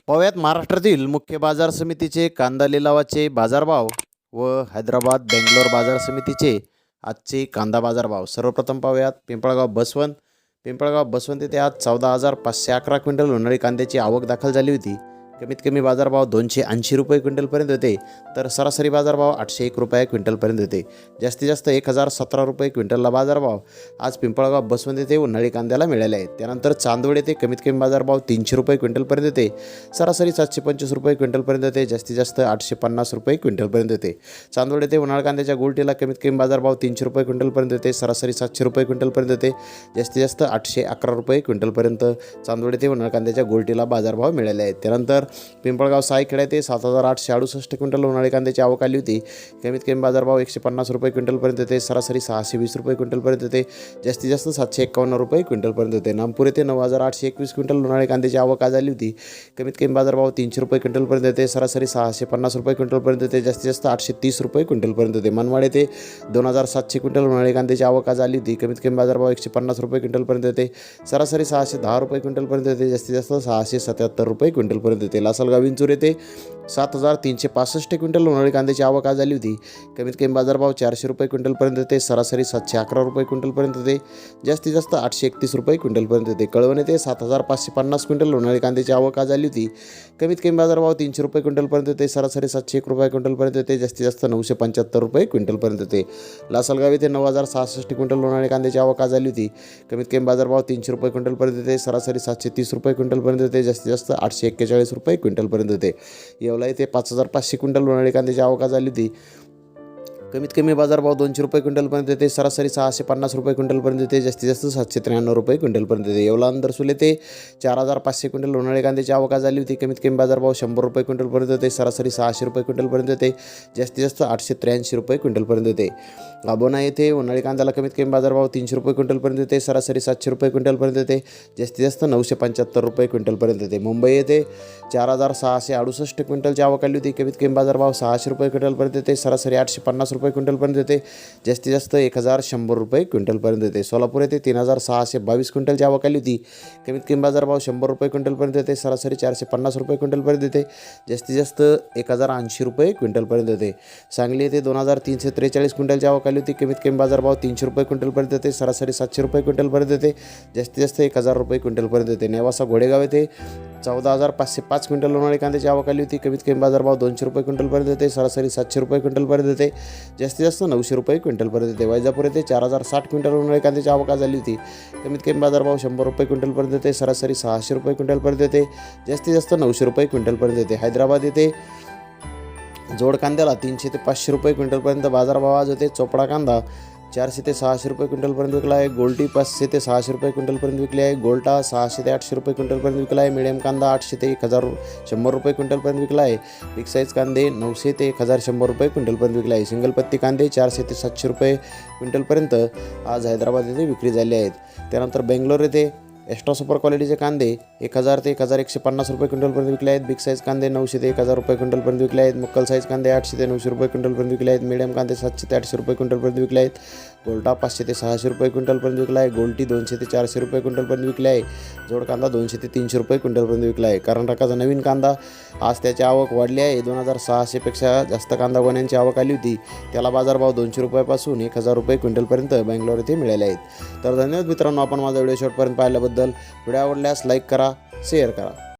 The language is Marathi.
पाहूयात महाराष्ट्रातील मुख्य बाजार समितीचे कांदा लिलावाचे बाजारभाव व हैदराबाद बेंगलोर बाजार समितीचे आजचे कांदा बाजारभाव। सर्वप्रथम पाहूयात पिंपळगाव बसवंत येथे आज 14,511 क्विंटल उन्हाळी कांद्याची आवक दाखल झाली होती। कमीत कमी बाजारभाव 280 रुपये क्विंटलपर्यंत होते, तर सरासरी बाजारभाव 801 रुपये क्विंटलपर्यंत होते। जास्तीत जास्त 1017 रुपये क्विंटलला बाजारभाव आज पिंपळगाव बसवंत येथे उन्हाळी कांद्याला मिळाले आहेत। त्यानंतर चांदवड येथे कमीत कमी बाजारभाव 300 रुपये क्विंटलपर्यंत होते, सरासरी 725 रुपये क्विंटलपर्यंत होते। जास्तीत जास्त 850 रुपये क्विंटलपर्यंत होते। चांदवड येथे उन्हाळी कांद्याच्या गोलटीला कमीत कमी बाजारभाव 300 रुपये क्विंटलपर्यंत होते, सरासरी 700 रुपये क्विंटलपर्यंत होते। जास्तीत जास्त 811 रुपये क्विंटलपर्यंत चांदवड येथे उन्हाळी कांद्याच्या गोलटीला बाजारभाव मिळाले आहेत। त्यानंतर पिंपळगाव सायखेडा येथे 7,868 क्विंटल उन्हाळी कांद्याची आवक आली होती। कमीत कमी बाजारभाव 150 रुपये क्विंटलपर्यंत होते, सरासरी 620 रुपये क्विंटलपर्यंत होते। जास्तीत जास्त 751 रुपये क्विंटलपर्यंत होते। नागपूर येथे 9,821 क्विंटल उन्हाळी कांद्याची आवक आज आली होती। कमीत कमी बाजारभाव 300 रुपये क्विंटलपर्यंत होते, सरासरी 650 रुपये क्विंटलपर्यंत होते। जास्तीत जास्त 830 रुपये क्विंटलपर्यंत होते। मनमाड येथे 2,700 क्विंटल उन्हाळी कांद्याची आवक आज आली होती। कमीत कमी बाजारभाव 150 रुपये क्विंटलपर्यंत होते, सरासरी 610 रुपये क्विंटलपर्यंत होते। जास्तीत जास्त 677 रुपये क्विंटलपर्यंत होते। लासलगाव विंचूर येथे 7,365 क्विंटल उन्हाळी कांद्याची आवक आज आली होती। कमीत कमी बाजारभाव 400 रुपये क्विंटलपर्यंत होते, सरासरी 711 रुपये क्विंटलपर्यंत होते। जास्तीत जास्त 831 रुपये क्विंटलपर्यंत होते। कळवण येथे 7,550 क्विंटल उन्हाळी कांद्याची आवक आज आली होती। कमीत कमी बाजारभाव 300 रुपये क्विंटलपर्यंत होते, सरासरी 701 रुपये क्विंटलपर्यंत होते। जास्तीत जास्त 975 रुपये क्विंटलपर्यंत होते। लासलगाव येथे 9,066 क्विंटल उन्हाळी कांद्याची आवक आज आली होती। कमीत कमी बाजारभाव 300 रुपये क्विंटलपर्यंत होते, सरासरी 730 रुपये क्विंटलपर्यंत होते। जास्तीत जास्त 841 रुपये क्विंटलपर्यंत होते। येवला येथे 5,500 क्विंटल उन्हाळी कांद्याची आवक आज आली होती। कमीत कमी बाजारभाव 200 रुपये क्विंटलपर्यंत होते, सरासरी 650 रुपये क्विंटलपर्यंत होते। जास्तीत जास्त 793 रुपये क्विंटलपर्यंत होते। येवला अंदरसूल येथे 4,500 क्विंटल उन्हाळी कांद्याची आवक आज आली होती। कमीत कमी बाजारभाव 100 रुपये क्विंटलपर्यंत होते, सरासरी 600 रुपये क्विंटलपर्यंत होते। जास्तीत जास्त 883 रुपये क्विंटलपर्यंत होते। आबोना येथे उन्हाळी कांद्याला कमीत कमी बाजारभाव 300 रुपये क्विंटलपर्यंत होते, सरासरी 700 रुपये क्विंटलपर्यंत होते। जास्तीत जास्त 975 रुपये क्विंटलपर्यंत होते। मुंबई येथे 4,668 क्विंटलची आवक आली होती। कमीत कमी बाजारभाव 600 रुपये क्विंटलपर्यंत होते, सरासरी 850 रुपये क्विंटलपर्यंत होते। जास्तीत जास्त 1,100 रुपये क्विंटलपर्यंत होते। सोलापूर येथे 3,622 क्विंटलची आवक आली होती। कमीत कमी बाजारभाव 100 रुपये क्विंटलपर्यंत होते, सरासरी 450 रुपये क्विंटलपर्यंत होते। जास्तीत जास्त 1,080 रुपये क्विंटलपर्यंत होते। सांगली येथे 2,343 क्विंटलची आवक आली होती। कमीत कमी बाजारभाव 300 रुपये क्विंटलपर्यंत होते, सरासरी 700 रुपये क्विंटलपर्यंत होते। जास्तीत जास्त 1,000 रुपये क्विंटलपर्यंत होते। नेवासा घोडेगाव येथे 14,505 क्विंटल उन्हाळी कांद्याची आवक आली होती। कमीत कमी बाजारभाव 200 रुपये क्विंटलपर्यंत होते, सरासरी 700 रुपये क्विंटलपर्यंत होते। जास्तीत जास्त 900 रुपये क्विंटलपर्यंत होते। वैजापूर येथे 4,060 क्विंटल उन्हाळी कांद्याची आवक आज आली होती। कमीत कमी बाजारभाव 100 रुपये क्विंटलपर्यंत होते, सरासरी 600 रुपये क्विंटलपर्यंत होते। जास्तीत जास्त 900 रुपये क्विंटलपर्यंत होते। हैदराबाद येथे जोड कांद्याला 300 ते 500 रुपये क्विंटलपर्यंत बाजारभाव आज होते। चोपडा कांदा 400 ते 600 रुपये क्विंटलपर्यंत विकला आहे। गोल्टी 500 ते 600 रुपये क्विंटलपर्यंत विकली आहे। गोल्टा 600 ते 800 रुपये क्विंटलपर्यंत विकला आहे। मिडियम कांदा 800 ते 1,100 रुपये क्विंटलपर्यंत विकला आहे। बिग साईज कांदे 900 ते 1,100 रुपये क्विंटलपर्यंत विकला आहे। सिंगल पत्ती कांदे 400 ते 700 रुपये क्विंटलपर्यंत आज हैदराबाद येथे विक्री झाले आहेत। त्यानंतर बेंगलोर येथे एक्स्ट्रा सुपर क्वालिटीचे कांदे 1,000 ते 1,150 रुपये क्विंटलपर्यंत विकले आहेत। बिग साईज कांदे 900 ते 1,000 रुपये क्विंटलपर्यंत विकले आहेत। मुक्कल साईज कांदे 800 ते 900 रुपये क्विंटलपर्यंत विकले आहेत। मीडियम कांदे 700 ते 800 रुपये क्विंटलपर्यंत विकले आहेत। गोल्टा 500 ते 600 रुपये क्विंटलपर्यंत विकला आहे। गोल्टी 200 ते 400 रुपये क्विंटलपर्यंत विकले आहे। जोड कांदा 200 ते 300 रुपये क्विंटलपर्यंत विकला आहे। कर्नाटकाचा नवीन कांदा आज त्याची आवक वाढली आहे। 2,600 पेक्षा जास्त कांदा गोण्यांची आवक आली होती। त्याला बाजारभाव 200 रुपयापासून 1,000 रुपये क्विंटलपर्यंत बेंगलोर येथे मिळाले आहेत। तर धन्यवाद मित्रांनो, आपण माझा व्हिडिओ शेवटपर्यंत पाहिल्याबद्दल। व्हिडिओ आवडल्यास लाईक करा, शेअर करा।